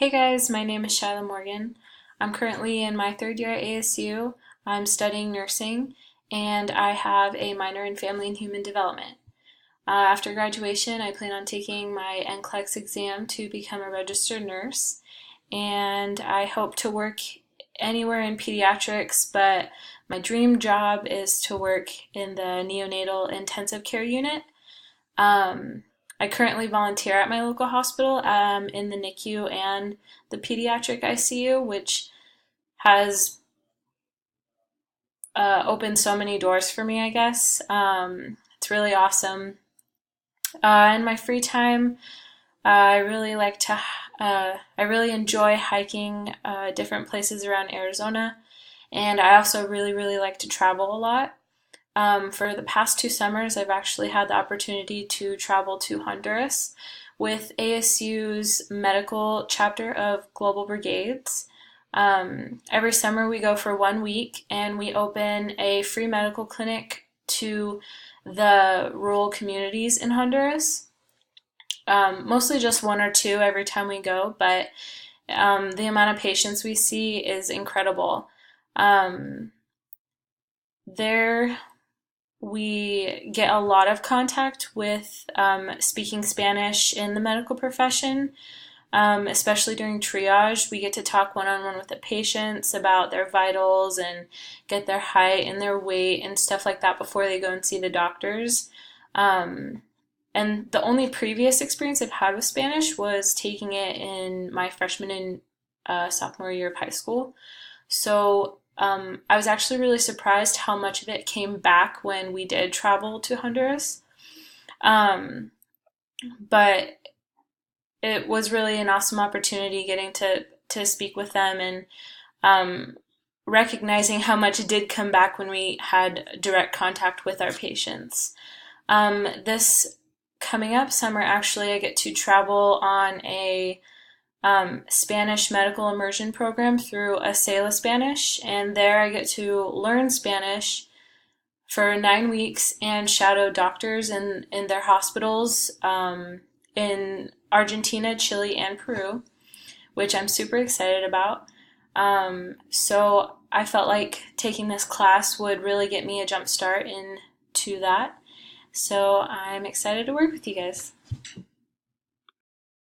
Hey guys, my name is Shyla Morgan. I'm currently in my third year at ASU. I'm studying nursing and I have a minor in family and human development. After graduation, I plan on taking my NCLEX exam to become a registered nurse, and I hope to work anywhere in pediatrics, but my dream job is to work in the neonatal intensive care unit. Um, I currently volunteer at my local hospital in the NICU and the pediatric ICU, which has opened so many doors for me, I guess. It's really awesome. In my free time, I really like to, I really enjoy hiking different places around Arizona, and I also really like to travel a lot. For the past 2 summers, I've actually had the opportunity to travel to Honduras with ASU's medical chapter of Global Brigades. Every summer we go for 1 week and we open a free medical clinic to the rural communities in Honduras. Mostly just one or two every time we go, but the amount of patients we see is incredible. Um, there we get a lot of contact with speaking Spanish in the medical profession, especially during triage. We get to talk one on one with the patients about their vitals and get their height and their weight and stuff like that before they go and see the doctors. Um, and the only previous experience I've had with Spanish was taking it in my freshman and sophomore year of high school. So I was actually really surprised how much of it came back when we did travel to Honduras. Um, but it was really an awesome opportunity getting to speak with them and um, recognizing how much it did come back when we had direct contact with our patients. This coming up summer, actually, I get to travel on a Spanish medical immersion program through Acela Spanish, and there I get to learn Spanish for 9 weeks and shadow doctors in their hospitals in Argentina, Chile, and Peru, which I'm super excited about. So I felt like taking this class would really get me a jump start into that. So I'm excited to work with you guys.